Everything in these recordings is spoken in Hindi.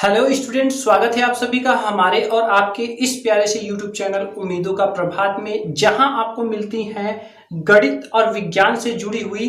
हेलो स्टूडेंट, स्वागत है आप सभी का हमारे और आपके इस प्यारे से यूट्यूब चैनल उम्मीदों का प्रभात में, जहां आपको मिलती हैं गणित और विज्ञान से जुड़ी हुई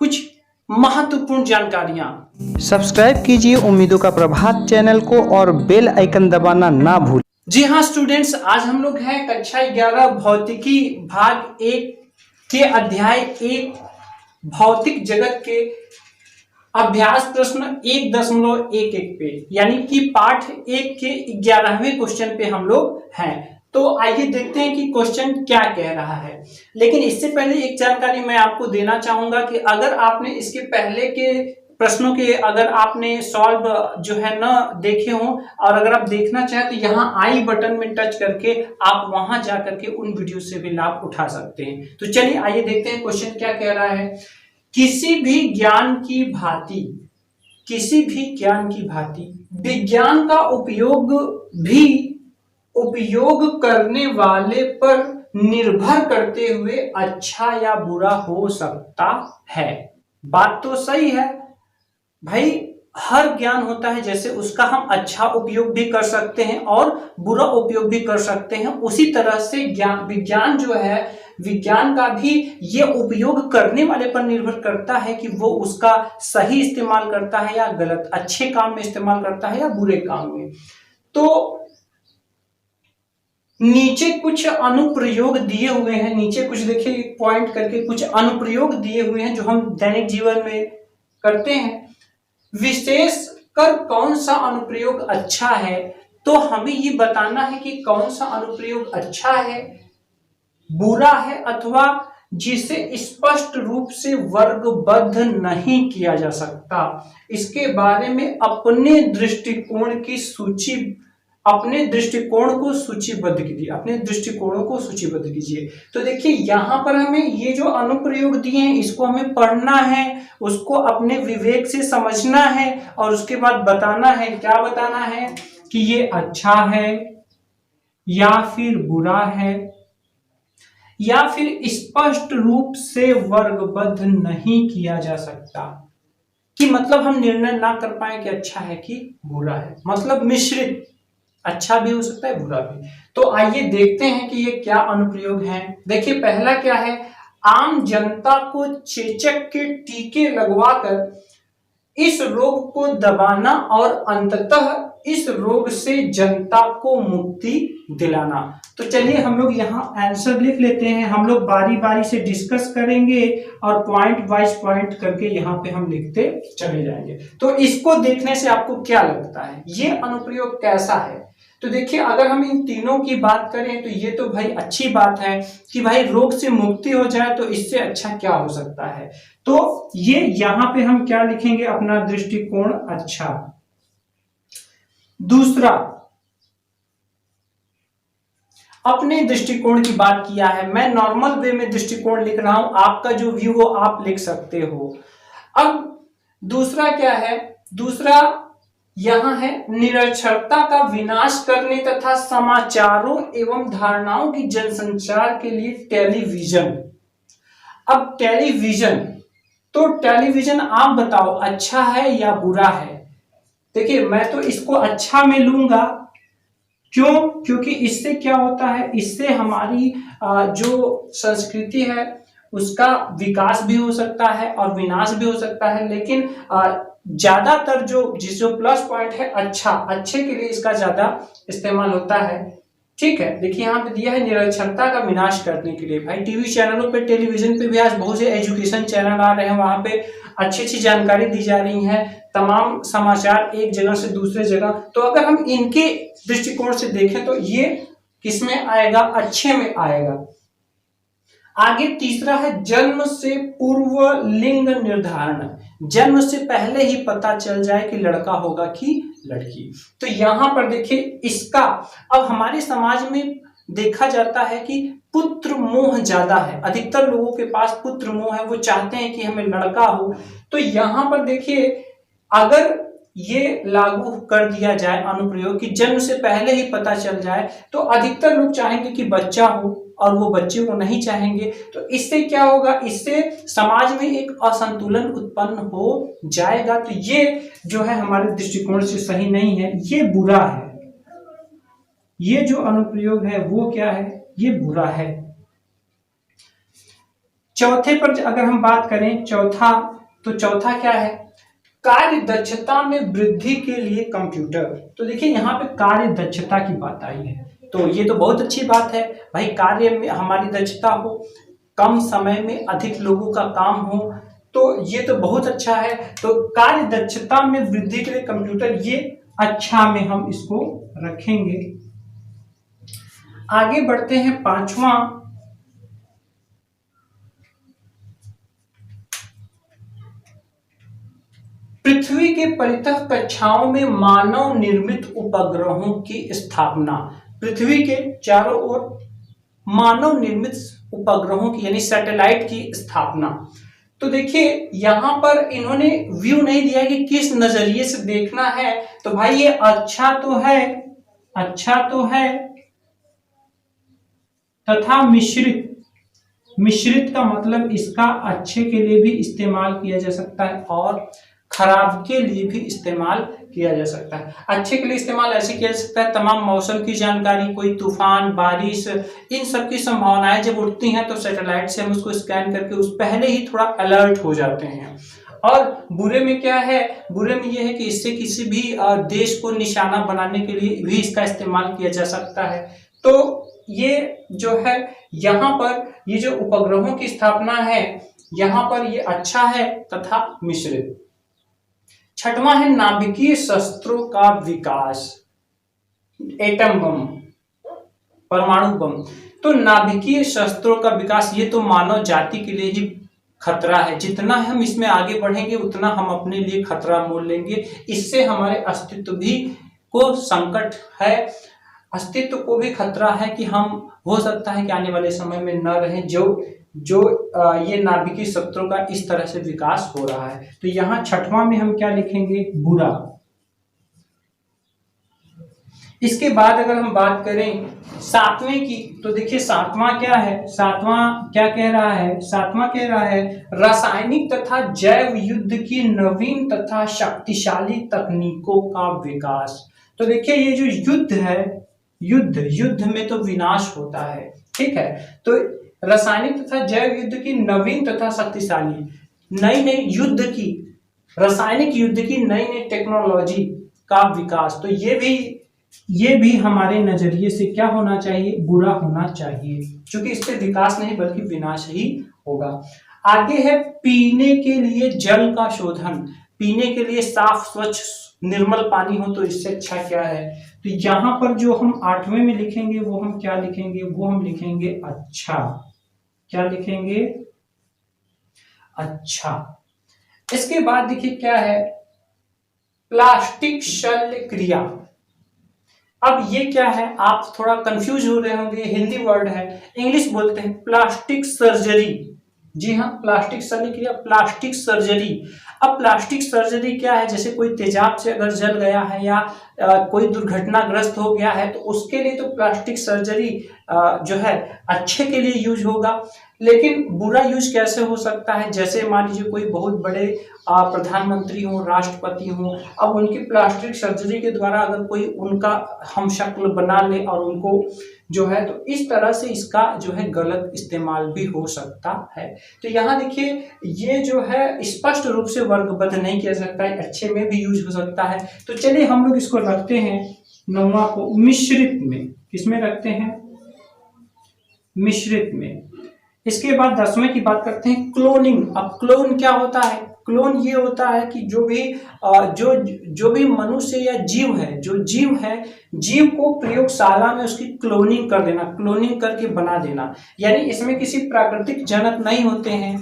कुछ महत्वपूर्ण जानकारियां। सब्सक्राइब कीजिए उम्मीदों का प्रभात चैनल को और बेल आइकन दबाना ना भूलें। जी हाँ स्टूडेंट्स, आज हम लोग हैं कक्षा 11 भौतिकी भाग 1 के अध्याय 1 भौतिक जगत के अभ्यास प्रश्न 1.11 पे, यानी कि पाठ 1 के 11वें क्वेश्चन पे हम लोग हैं। तो आइए देखते हैं कि क्वेश्चन क्या कह रहा है। लेकिन इससे पहले एक जानकारी मैं आपको देना चाहूंगा कि अगर आपने इसके पहले के प्रश्नों के अगर आपने सॉल्व जो है ना देखे हो, और अगर आप देखना चाहें तो यहाँ आई बटन में टच करके आप वहां जा करके उन वीडियो से भी लाभ उठा सकते हैं। तो चलिए आइए देखते हैं क्वेश्चन क्या कह रहा है। किसी भी ज्ञान की भांति विज्ञान का उपयोग करने वाले पर निर्भर करते हुए अच्छा या बुरा हो सकता है। बात तो सही है भाई, हर ज्ञान होता है, जैसे उसका हम अच्छा उपयोग भी कर सकते हैं और बुरा उपयोग भी कर सकते हैं, उसी तरह से विज्ञान जो है, विज्ञान का भी ये उपयोग करने वाले पर निर्भर करता है कि वो उसका सही इस्तेमाल करता है या गलत, अच्छे काम में इस्तेमाल करता है या बुरे काम में। तो नीचे कुछ अनुप्रयोग दिए हुए हैं, नीचे कुछ देखिए पॉइंट करके कुछ अनुप्रयोग दिए हुए हैं जो हम दैनिक जीवन में करते हैं। विशेष कर कौन सा अनुप्रयोग अच्छा है, तो हमें ये बताना है कि कौन सा अनुप्रयोग अच्छा है, बुरा है, अथवा जिसे स्पष्ट रूप से वर्गबद्ध नहीं किया जा सकता। इसके बारे में अपने दृष्टिकोण को सूचीबद्ध कीजिए। तो देखिए यहाँ पर हमें ये जो अनुप्रयोग दिए हैं इसको हमें पढ़ना है, उसको अपने विवेक से समझना है और उसके बाद बताना है। क्या बताना है कि ये अच्छा है या फिर बुरा है, या फिर स्पष्ट रूप से वर्गबद्ध नहीं किया जा सकता, कि मतलब हम निर्णय ना कर पाए कि अच्छा है कि बुरा है, मतलब मिश्रित, अच्छा भी हो सकता है बुरा भी। तो आइए देखते हैं कि ये क्या अनुप्रयोग है। देखिए पहला क्या है, आम जनता को चेचक के टीके लगवाकर इस रोग को दबाना और अंततः इस रोग से जनता को मुक्ति दिलाना। तो चलिए हम लोग यहाँ आंसर लिख लेते हैं, हम लोग बारी बारी से डिस्कस करेंगे और पॉइंट वाइज पॉइंट करके यहाँ पे हम लिखते चले जाएंगे। तो इसको देखने से आपको क्या लगता है, ये अनुप्रयोग कैसा है? तो देखिए अगर हम इन तीनों की बात करें तो ये तो भाई अच्छी बात है कि भाई रोग से मुक्ति हो जाए, तो इससे अच्छा क्या हो सकता है। तो ये यहाँ पे हम क्या लिखेंगे, अपना दृष्टिकोण अच्छा। दूसरा, अपने दृष्टिकोण की बात किया है, मैं नॉर्मल वे में दृष्टिकोण लिख रहा हूं, आपका जो व्यू हो आप लिख सकते हो। अब दूसरा क्या है, दूसरा यहां है निरक्षरता का विनाश करने तथा समाचारों एवं धारणाओं की जनसंचार के लिए टेलीविजन। अब टेलीविजन, तो टेलीविजन आप बताओ अच्छा है या बुरा है? देखिए मैं तो इसको अच्छा में लूंगा, क्यों? क्योंकि इससे क्या होता है, इससे हमारी जो संस्कृति है उसका विकास भी हो सकता है और विनाश भी हो सकता है, लेकिन ज्यादातर जो प्लस पॉइंट है, अच्छे के लिए इसका ज्यादा इस्तेमाल होता है। ठीक है, देखिए यहाँ पे दिया है निरक्षरता का विनाश करने के लिए। भाई टीवी चैनलों पे, टेलीविजन पे भी आज बहुत से एजुकेशन चैनल आ रहे हैं, वहां पे अच्छी अच्छी जानकारी दी जा रही है, तमाम समाचार एक जगह से दूसरे जगह। तो अगर हम इनके दृष्टिकोण से देखें तो ये किसमें आएगा, अच्छे में आएगा। आगे तीसरा है जन्म से पूर्व लिंग निर्धारण, जन्म से पहले ही पता चल जाए कि लड़का होगा कि लड़की। तो यहां पर देखिए इसका, अब हमारे समाज में देखा जाता है कि पुत्र मोह ज्यादा है, अधिकतर लोगों के पास पुत्र मोह है, वो चाहते हैं कि हमें लड़का हो। तो यहां पर देखिए अगर ये लागू कर दिया जाए अनुप्रयोग की जन्म से पहले ही पता चल जाए, तो अधिकतर लोग चाहेंगे कि बच्चा हो और वो बच्चे को नहीं चाहेंगे। तो इससे क्या होगा, इससे समाज में एक असंतुलन उत्पन्न हो जाएगा। तो ये जो है हमारे दृष्टिकोण से सही नहीं है, ये बुरा है। ये जो अनुप्रयोग है वो क्या है, ये बुरा है। चौथे पर अगर हम बात करें, चौथा, तो चौथा क्या है, कार्य दक्षता में वृद्धि के लिए कंप्यूटर। तो देखिए यहाँ पे कार्य दक्षता की बात आई है, तो ये तो बहुत अच्छी बात है भाई, कार्य में हमारी दक्षता हो, कम समय में अधिक लोगों का काम हो, तो ये तो बहुत अच्छा है। तो कार्य दक्षता में वृद्धि के लिए कंप्यूटर, ये अच्छा में हम इसको रखेंगे। आगे बढ़ते हैं, पांचवा, पृथ्वी के परितः कक्षाओं में मानव निर्मित उपग्रहों की स्थापना। पृथ्वी के चारों ओर मानव निर्मित उपग्रहों की यानी सैटेलाइट की स्थापना। तो देखिए यहां पर इन्होंने व्यू नहीं दिया कि किस नजरिए से देखना है। तो भाई ये अच्छा तो है, अच्छा तो है, तथा मिश्रित। मिश्रित का मतलब इसका अच्छे के लिए भी इस्तेमाल किया जा सकता है और खराब के लिए भी इस्तेमाल किया जा सकता है। अच्छे के लिए इस्तेमाल ऐसे किया जा सकता है, तमाम मौसम की जानकारी, कोई तूफान, बारिश, इन सब की संभावनाएं जब उठती हैं तो सैटेलाइट से हम उसको स्कैन करके उस पहले ही थोड़ा अलर्ट हो जाते हैं। और बुरे में क्या है, बुरे में यह है कि इससे किसी भी देश को निशाना बनाने के लिए भी इसका इस्तेमाल किया जा सकता है। तो ये जो है यहाँ पर ये जो उपग्रहों की स्थापना है यहाँ पर ये अच्छा है तथा मिश्रित। छठवां है नाभिकीय शस्त्रों का विकास, एटम बम, परमाणु बम। तो नाभिकीय शस्त्रों का विकास ये तो मानव जाति के लिए ही खतरा है, जितना हम इसमें आगे बढ़ेंगे उतना हम अपने लिए खतरा मोल लेंगे। इससे हमारे अस्तित्व भी को संकट है, अस्तित्व को भी खतरा है कि हम हो सकता है कि आने वाले समय में न रहें जो ये नाभिकीय शस्त्रों का इस तरह से विकास हो रहा है। तो यहाँ छठवां में हम क्या लिखेंगे, बुरा। इसके बाद अगर हम बात करें सातवें की, तो देखिए सातवां क्या है, सातवां क्या कह रहा है, सातवां कह रहा है रासायनिक तथा जैव युद्ध की नवीन तथा शक्तिशाली तकनीकों का विकास। तो देखिए ये जो युद्ध है, युद्ध में तो विनाश होता है, ठीक है। तो रासायनिक तथा जैव युद्ध की नवीन तथा शक्तिशाली, नई नई युद्ध की, रासायनिक युद्ध की नई नई टेक्नोलॉजी का विकास। तो ये भी हमारे नजरिए से क्या होना चाहिए, बुरा होना चाहिए, क्योंकि इससे विकास नहीं बल्कि विनाश ही होगा। आगे है पीने के लिए जल का शोधन, पीने के लिए साफ स्वच्छ निर्मल पानी हो तो इससे अच्छा क्या है। तो यहाँ पर जो हम आठवें में लिखेंगे वो हम क्या लिखेंगे, वो हम लिखेंगे अच्छा। क्या लिखेंगे, अच्छा। इसके बाद देखिए क्या है, प्लास्टिक शल्य क्रिया। अब ये क्या है, आप थोड़ा कंफ्यूज हो रहे होंगे, हिंदी वर्ड है, इंग्लिश बोलते हैं प्लास्टिक सर्जरी। जी हाँ, प्लास्टिक शल्य क्रिया, प्लास्टिक सर्जरी। अब प्लास्टिक सर्जरी क्या है, जैसे कोई तेजाब से अगर जल गया है या कोई दुर्घटनाग्रस्त हो गया है तो उसके लिए तो प्लास्टिक सर्जरी जो है अच्छे के लिए यूज होगा। लेकिन बुरा यूज कैसे हो सकता है, जैसे मान लीजिए कोई बहुत बड़े प्रधानमंत्री हो, राष्ट्रपति हो, अब उनकी प्लास्टिक सर्जरी के द्वारा अगर कोई उनका हम शक्ल बना ले और उनको जो है, तो इस तरह से इसका जो है गलत इस्तेमाल भी हो सकता है। तो यहाँ देखिए ये जो है स्पष्ट रूप से वर्गबद्ध नहीं किया सकता है, अच्छे में भी यूज हो सकता है। तो चलिए हम लोग इसको रखते हैं 9वां को मिश्रित में, किसमें रखते हैं, मिश्रित में। इसके बाद 10वें की बात करते हैं क्लोनिंग। अब क्लोन क्या होता है, क्लोन ये होता है कि जो भी मनुष्य या जीव है, जो जीव है, जीव को प्रयोगशाला में उसकी क्लोनिंग कर देना, क्लोनिंग करके बना देना। यानी इसमें किसी प्राकृतिक जनक नहीं होते हैं,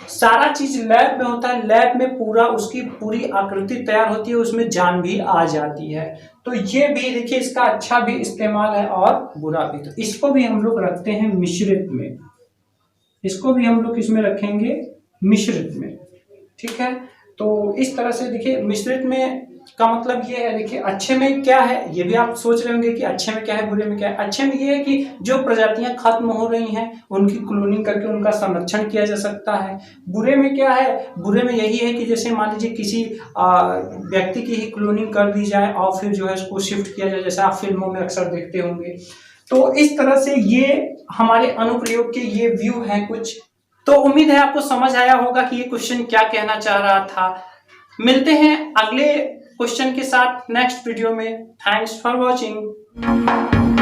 सारा चीज लैब में होता है, लैब में पूरा उसकी पूरी आकृति तैयार होती है, उसमें जान भी आ जाती है। तो ये भी देखिए इसका अच्छा भी इस्तेमाल है और बुरा भी। तो इसको भी हम लोग रखते हैं मिश्रित में, इसको भी हम लोग किसमें रखेंगे, मिश्रित में, ठीक है। तो इस तरह से देखिए मिश्रित में का मतलब ये है, देखिए अच्छे में क्या है, ये भी आप सोच रहे होंगे कि अच्छे में क्या है, बुरे में क्या है। अच्छे में ये है कि जो प्रजातियां खत्म हो रही हैं उनकी क्लोनिंग करके उनका संरक्षण किया जा सकता है। बुरे में क्या है, बुरे में यही है कि जैसे मान लीजिए किसी व्यक्ति की ही क्लोनिंग कर दी जाए और फिर जो है उसको शिफ्ट किया जाए, जैसे आप फिल्मों में अक्सर देखते होंगे। तो इस तरह से ये हमारे अनुप्रयोग के ये व्यू हैं कुछ। तो उम्मीद है आपको समझ आया होगा कि ये क्वेश्चन क्या कहना चाह रहा था। मिलते हैं अगले क्वेश्चन के साथ नेक्स्ट वीडियो में। Thanks for watching.